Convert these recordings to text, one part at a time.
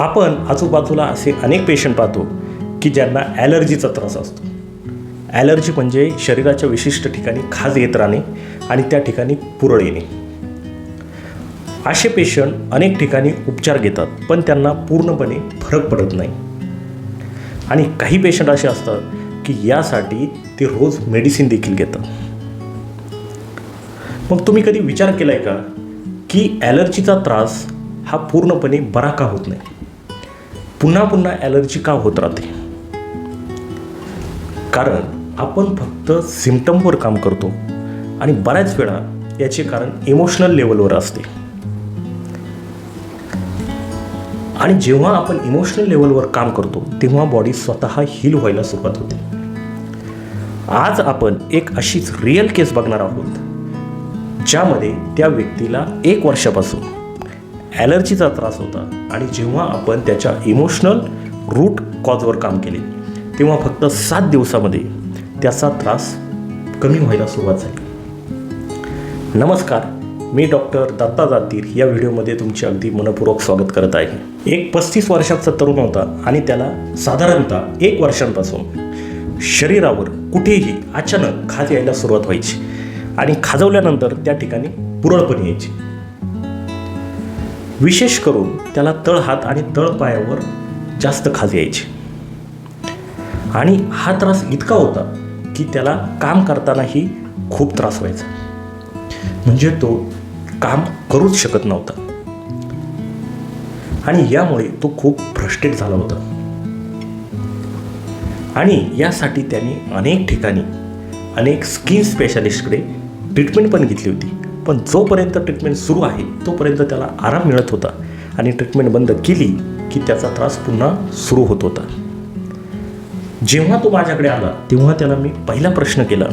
आपण आजूबाजूला असे अनेक पेशंट पाहतो की ज्यांना ॲलर्जीचा त्रास असतो. ॲलर्जी म्हणजे शरीराच्या विशिष्ट ठिकाणी खाज येत राहणे आणि त्या ठिकाणी पुरळ येणे. असे पेशंट अनेक ठिकाणी उपचार घेतात पण त्यांना पूर्णपणे फरक पडत नाही. आणि काही पेशंट असे असतात की यासाठी ते रोज मेडिसिन देखील घेतात. मग तुम्ही कधी विचार केला आहे का की ॲलर्जीचा त्रास हा पूर्णपणे बरा का होत नाही, पुन्हा पुन्हा ॲलर्जी का होत राहते? कारण आपण फक्त सिम्पटमवर काम करतो आणि बऱ्याच वेळा याचे कारण इमोशनल लेवलवर असते. आणि जेव्हा आपण इमोशनल लेवलवर काम करतो तेव्हा बॉडी स्वतः हील व्हायला सुरुवात होते. आज आपण एक अशीच रिअल केस बघणार आहोत ज्यामध्ये त्या व्यक्तीला 1 वर्षापासून ॲलर्जीचा त्रास होता आणि जेव्हा आपण त्याच्या इमोशनल रूट कॉजवर काम केले तेव्हा फक्त 7 दिवसामध्ये त्याचा त्रास कमी व्हायला सुरुवात झाली. नमस्कार, मी डॉक्टर दत्ता जातीर या व्हिडिओमध्ये तुमचे अगदी मनपूर्वक स्वागत करत आहे. एक 35 वर्षाचा तरुण होता आणि त्याला साधारणतः 1 वर्षांपासून शरीरावर कुठेही अचानक खाज यायला सुरुवात व्हायची आणि खाजवल्यानंतर त्या ठिकाणी पुरळपण यायची. विशेष करून त्याला तळहात आणि तळपायावर जास्त खाज यायची आणि हा त्रास इतका होता की त्याला काम करतानाही खूप त्रास व्हायचा. म्हणजे तो काम करूच शकत नव्हता आणि यामुळे तो खूप फ्रस्ट्रेट झाला होता. आणि यासाठी त्याने अनेक ठिकाणी अनेक स्किन स्पेशालिस्टकडे ट्रीटमेंट पण घेतली होती. पण जोपर्यंत ट्रीटमेंट सुरू आहे तोपर्यंत त्याला आराम मिळत होता आणि ट्रीटमेंट बंद केली की त्याचा त्रास पुन्हा सुरू होत होता. जेव्हा तो माझ्याकडे आला तेव्हा त्याला मी पहिला प्रश्न केला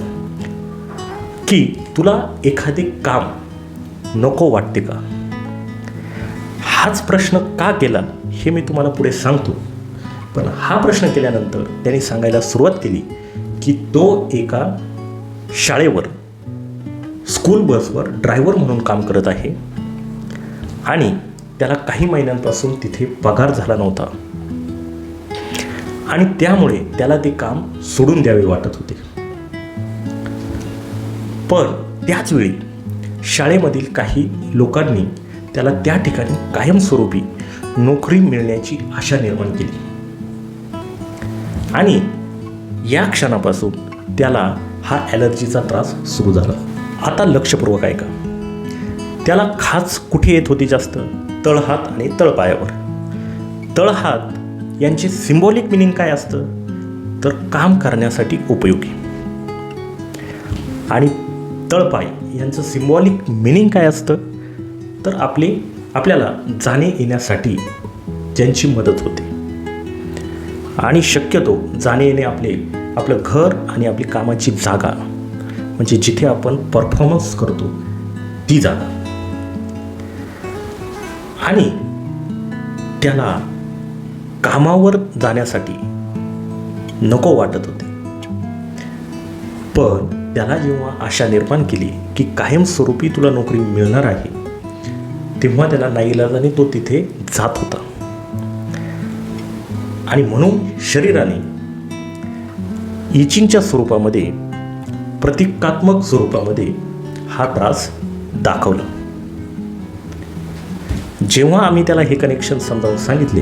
की तुला एखादे काम नको वाटते का? हाच प्रश्न का केला हे मी तुम्हाला पुढे सांगतो. पण हा प्रश्न केल्यानंतर त्याने सांगायला सुरुवात केली की तो एका शाळेवर स्कूल बसवर ड्रायव्हर म्हणून काम करत आहे आणि त्याला काही महिन्यांपासून तिथे पगार झाला नव्हता आणि त्यामुळे त्याला ते काम सोडून द्यावे वाटत होते. पण त्याचवेळी शाळेमधील काही लोकांनी त्याला त्या ठिकाणी कायमस्वरूपी नोकरी मिळण्याची आशा निर्माण केली आणि या क्षणापासून त्याला हा ॲलर्जीचा त्रास सुरू झाला. आता लक्षपूर्वक ऐका. त्याला खाज कुठे येत होती जास्त? तळहात आणि तळपायावर. तळहात यांचे सिम्बॉलिक मिनिंग काय असतं? तर काम करण्यासाठी उपयोगी. आणि तळपाय यांचं सिम्बॉलिक मिनिंग काय असतं? तर आपल्याला जाणे येण्यासाठी ज्यांची मदत होते आणि शक्यतो जाणे येणे आपलं घर आणि आपली कामाची जागा म्हणजे जिथे आपण परफॉर्मन्स करतो ती जागा. आणि त्याला कामावर जाण्यासाठी नको वाटत होते. पण त्याला जेव्हा आशा निर्माण केली की कायमस्वरूपी तुला नोकरी मिळणार आहे तेव्हा त्याला नाईलाजाने तो तिथे जात होता. आणि म्हणून शरीराने इचिंगच्या स्वरूपामध्ये, प्रतिकात्मक स्वरूपामध्ये हा त्रास दाखवला. जेव्हा आम्ही त्याला हे कनेक्शन समजावून सांगितले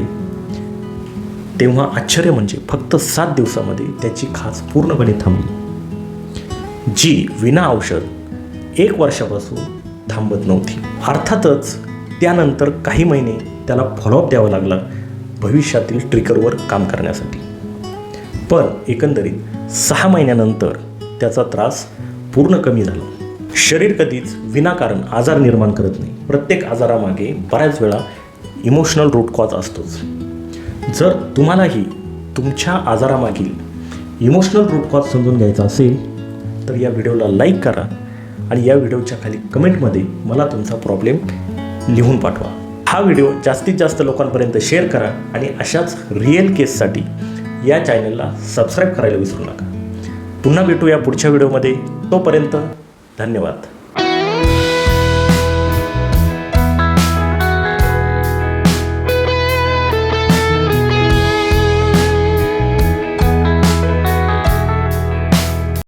तेव्हा आश्चर्य म्हणजे फक्त 7 दिवसामध्ये त्याची खाज पूर्णपणे थांबली, जी विना औषध 1 वर्षापासून थांबत नव्हती. अर्थातच त्यानंतर काही महिने त्याला फॉलोअप द्यावा लागला भविष्यातील ट्रिगरवर काम करण्यासाठी. पण एकंदरीत 6 महिन्यानंतर त्याचा त्रास पूर्ण कमी झाला. शरीर कधीच विनाकारण आजार निर्माण करत नाही. प्रत्येक आजारामागे बऱ्याच वेळा इमोशनल रूट कॉज असतोच. जर तुम्हालाही तुमच्या आजारामागील इमोशनल रूट कॉज समजून घ्यायचा असेल तर या व्हिडिओला लाईक करा आणि या व्हिडिओच्या खाली कमेंटमध्ये मला तुमचा प्रॉब्लेम लिहून पाठवा. हा व्हिडिओ जास्तीत जास्त लोकांपर्यंत शेअर करा आणि अशाच रिअल केससाठी या चॅनलला सबस्क्राईब करायला विसरू नका. पुन्हा भेटूया पुढच्या व्हिडिओमध्ये. तोपर्यंत धन्यवाद.